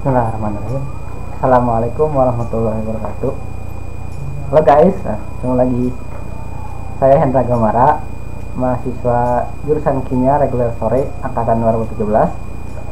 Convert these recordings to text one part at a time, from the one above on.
Bismillahirrahmanirrahim. Assalamualaikum warahmatullahi wabarakatuh. Halo guys, ketemu lagi. Saya Hendra Gamara, mahasiswa jurusan Kimia Reguler Sore angkatan 2017,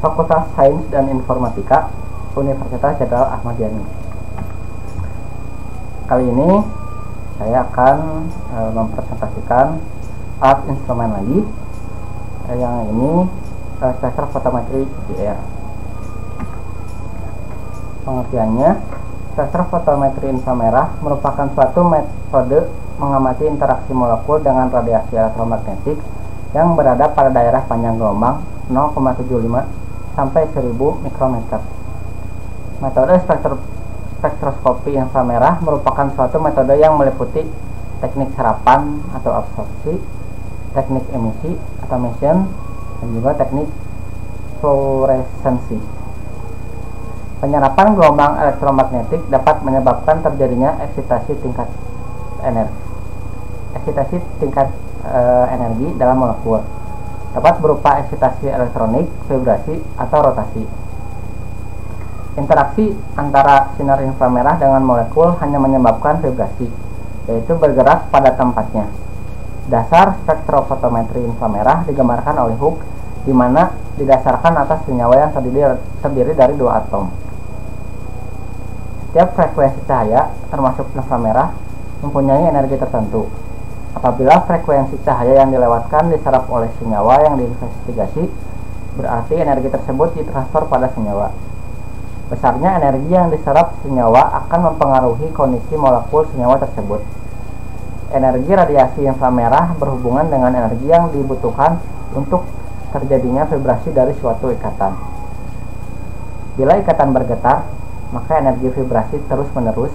Fakultas Sains dan Informatika, Universitas Jenderal Ahmad Yani. Kali ini saya akan mempresentasikan alat instrumen lagi. Yang ini spektrofotometri IR. Pengertiannya, spektrofotometri inframerah merupakan suatu metode mengamati interaksi molekul dengan radiasi elektromagnetik yang berada pada daerah panjang gelombang 0,75 sampai 1000 mikrometer. Metode spektroskopi inframerah merupakan suatu metode yang meliputi teknik serapan atau absorpsi, teknik emisi atau emission, dan juga teknik fluoresensi. Penyerapan gelombang elektromagnetik dapat menyebabkan terjadinya eksitasi tingkat energi dalam molekul. Dapat berupa eksitasi elektronik, vibrasi, atau rotasi. Interaksi antara sinar inframerah dengan molekul hanya menyebabkan vibrasi, yaitu bergerak pada tempatnya. Dasar spektrofotometri inframerah digambarkan oleh Hooke, di mana didasarkan atas senyawa yang terdiri dari dua atom. Setiap frekuensi cahaya, termasuk inframerah, mempunyai energi tertentu. Apabila frekuensi cahaya yang dilewatkan diserap oleh senyawa yang diinvestigasi, berarti energi tersebut ditransfer pada senyawa. Besarnya energi yang diserap senyawa akan mempengaruhi kondisi molekul senyawa tersebut. Energi radiasi inframerah berhubungan dengan energi yang dibutuhkan untuk terjadinya vibrasi dari suatu ikatan. Bila ikatan bergetar, maka energi vibrasi terus-menerus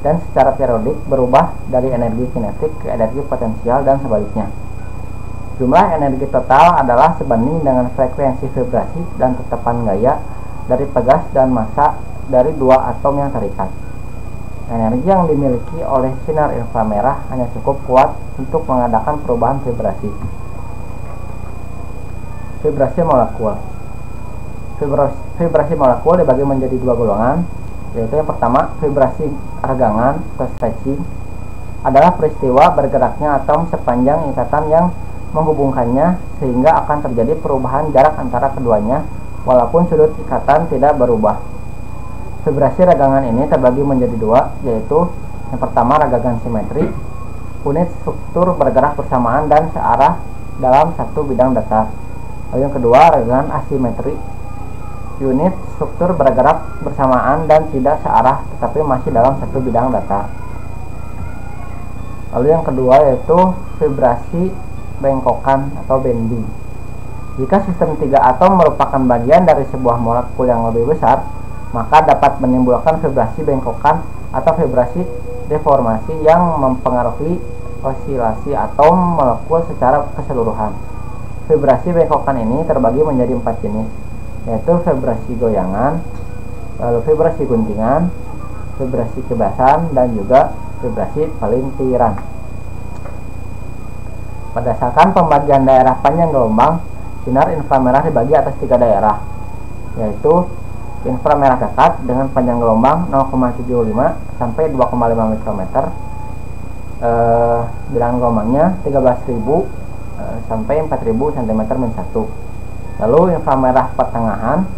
dan secara periodik berubah dari energi kinetik ke energi potensial dan sebaliknya. Jumlah energi total adalah sebanding dengan frekuensi vibrasi dan tetapan gaya dari pegas dan massa dari dua atom yang terikat. Energi yang dimiliki oleh sinar inframerah hanya cukup kuat untuk mengadakan perubahan vibrasi. Vibrasi molekul. Vibrasi molekul dibagi menjadi dua golongan, yaitu yang pertama, vibrasi regangan atau stretching adalah peristiwa bergeraknya atom sepanjang ikatan yang menghubungkannya sehingga akan terjadi perubahan jarak antara keduanya walaupun sudut ikatan tidak berubah. Vibrasi regangan ini terbagi menjadi dua, yaitu yang pertama regangan simetri, unit struktur bergerak bersamaan dan searah dalam satu bidang datar. Lalu yang kedua regangan asimetri, unit struktur bergerak bersamaan dan tidak searah tetapi masih dalam satu bidang datar. Lalu yang kedua yaitu vibrasi bengkokan atau bending. Jika sistem tiga atom merupakan bagian dari sebuah molekul yang lebih besar, maka dapat menimbulkan vibrasi bengkokan atau vibrasi deformasi yang mempengaruhi osilasi atom molekul secara keseluruhan. Vibrasi bengkokan ini terbagi menjadi 4 jenis, yaitu vibrasi goyangan, lalu vibrasi guntingan, vibrasi kebasan, dan juga vibrasi pelintiran. Berdasarkan pembagian daerah panjang gelombang, sinar inframerah dibagi atas 3 daerah, yaitu inframerah dekat dengan panjang gelombang 0,75 sampai 2,5 mikrometer, bilangan gelombangnya 13.000 sampai 4.000 cm-1. Lalu inframerah pertengahan,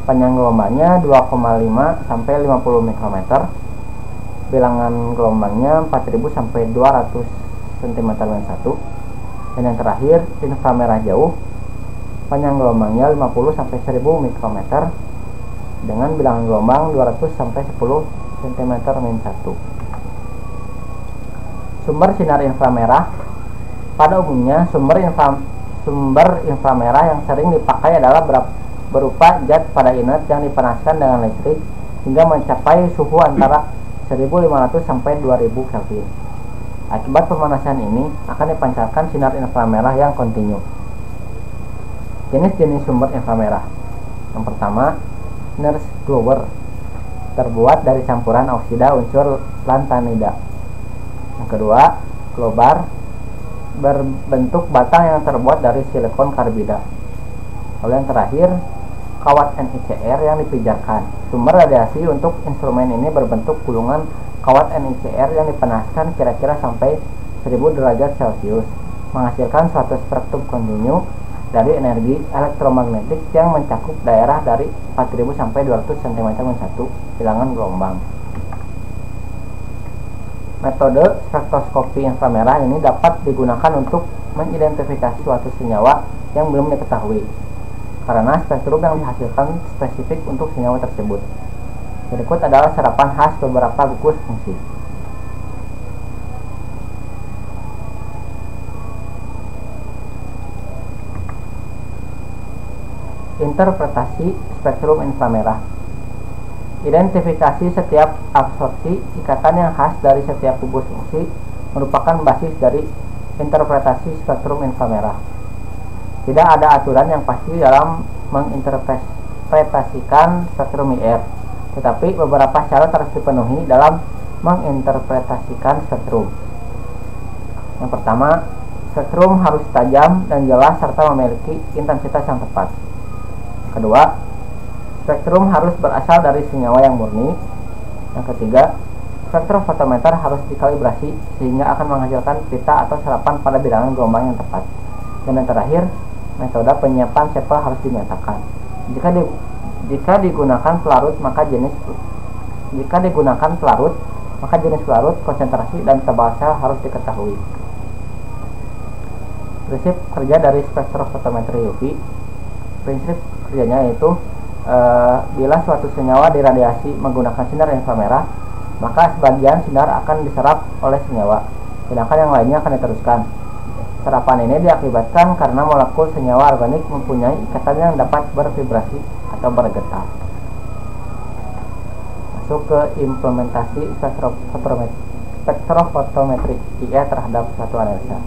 panjang gelombangnya 2,5 sampai 50 mikrometer, bilangan gelombangnya 4.000 sampai 200 cm-1. Dan yang terakhir, inframerah jauh, panjang gelombangnya 50 sampai 1000 mikrometer dengan bilangan gelombang 200 sampai 10 cm-1. Sumber sinar inframerah. Pada umumnya, sumber inframerah yang sering dipakai adalah berupa zat pada inert yang dipanaskan dengan listrik hingga mencapai suhu antara 1500 sampai 2000 Kelvin. Akibat pemanasan ini akan dipancarkan sinar inframerah yang kontinu. Jenis-jenis sumber inframerah. Yang pertama, nurse glower, terbuat dari campuran oksida unsur lantanida. Yang kedua, globar, berbentuk batang yang terbuat dari silikon karbida. Lalu yang terakhir, kawat NiCr yang dipijarkan. Sumber radiasi untuk instrumen ini berbentuk gulungan kawat NiCr yang dipanaskan kira-kira sampai 1000 derajat Celcius, menghasilkan suatu spektrum kontinu dari energi elektromagnetik yang mencakup daerah dari 4000 sampai 200 cm/1 bilangan gelombang. Metode spektroskopi inframerah ini dapat digunakan untuk mengidentifikasi suatu senyawa yang belum diketahui, karena spektrum yang dihasilkan spesifik untuk senyawa tersebut. Berikut adalah serapan khas beberapa gugus fungsi. Interpretasi spektrum inframerah. Identifikasi setiap absorpsi ikatan yang khas dari setiap gugus fungsi merupakan basis dari interpretasi spektrum inframerah. Tidak ada aturan yang pasti dalam menginterpretasikan spektrum IR, tetapi beberapa syarat harus dipenuhi dalam menginterpretasikan spektrum. Yang pertama, spektrum harus tajam dan jelas serta memiliki intensitas yang tepat. Kedua, spektrum harus berasal dari senyawa yang murni. Yang ketiga, spektrofotometer harus dikalibrasi sehingga akan menghasilkan pita atau serapan pada bilangan gelombang yang tepat. Dan yang terakhir, metode penyiapan sampel harus dinyatakan. Jika digunakan pelarut, maka jenis pelarut, konsentrasi dan tebal sel harus diketahui. Prinsip kerja dari spektrofotometri UV. Prinsip kerjanya yaitu bila suatu senyawa diradiasi menggunakan sinar inframerah, maka sebagian sinar akan diserap oleh senyawa, sedangkan yang lainnya akan diteruskan. Serapan ini diakibatkan karena molekul senyawa organik mempunyai ikatan yang dapat bervibrasi atau bergetar. Masuk ke implementasi spektrofotometri IR terhadap suatu analisa.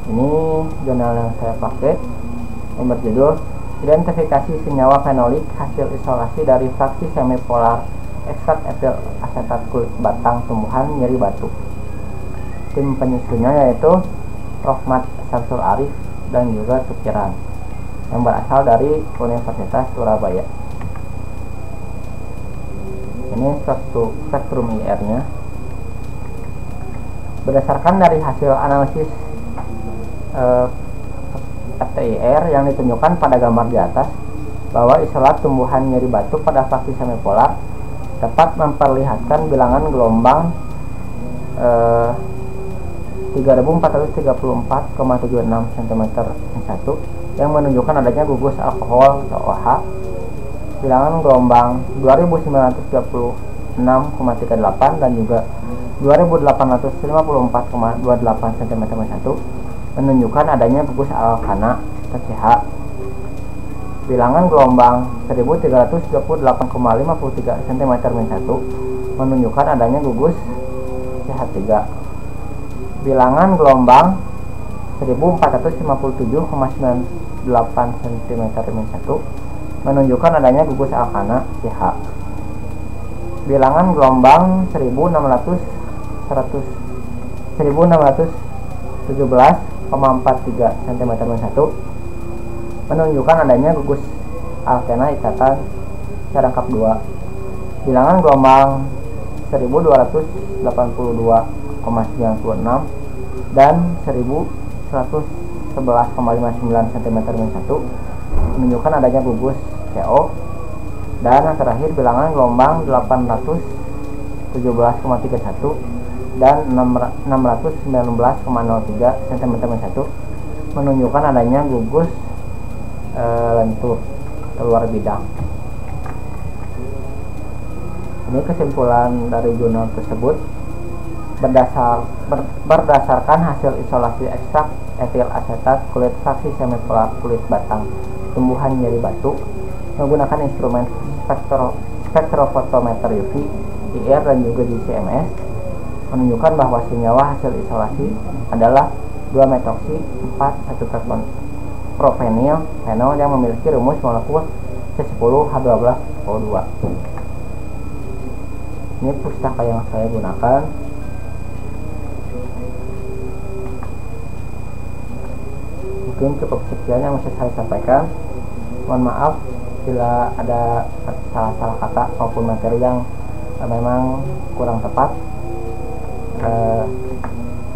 Ini jurnal yang saya pakai yang berjudul Identifikasi Senyawa Fenolik Hasil Isolasi dari Fraksi Semipolar Ekstrak Etil Asetat Kulit Batang Tumbuhan Nyeri Batu. Tim penyusunnya yaitu Prof. Mat Syamsul Arif dan juga Sukiran, yang berasal dari Universitas Surabaya. Ini spektrum IR-nya. Berdasarkan dari hasil analisis FTIR yang ditunjukkan pada gambar di atas, bahwa isolat tumbuhan nyeri batu pada fraksi semipolar dapat memperlihatkan bilangan gelombang 3434,76 cm/1 yang menunjukkan adanya gugus alkohol atau OH, bilangan gelombang 2936,38 dan juga 2854,28 cm/1 menunjukkan adanya gugus alkana TCH. Bilangan gelombang 1328,53 cm/1 menunjukkan adanya gugus CH3. Bilangan gelombang 1457,98 cm/1 menunjukkan adanya gugus alkana CH. Bilangan gelombang 1617,43 cm/1 menunjukkan adanya gugus alkena ikatan serangkap 2. Bilangan gelombang 1282,96 dan 1111,59 cm/1 menunjukkan adanya gugus CO. Dan yang terakhir bilangan gelombang 817,31 dan 619,03 cm/1 menunjukkan adanya gugus lentur keluar bidang. Ini kesimpulan dari jurnal tersebut. Berdasarkan hasil isolasi ekstrak etil asetat kulit fraksi semipolar kulit batang tumbuhan nyeri batu menggunakan instrumen spektrofotometer UV, IR dan juga GCMS, menunjukkan bahwa senyawa hasil isolasi adalah 2-metoksi 4-1-propenil fenol yang memiliki rumus molekul C10H12O2. Ini pustaka yang saya gunakan. Mungkin cukup sekian yang bisa saya sampaikan. Mohon maaf bila ada salah-salah kata maupun materi yang memang kurang tepat.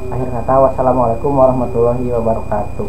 Akhir kata, wassalamualaikum warahmatullahi wabarakatuh.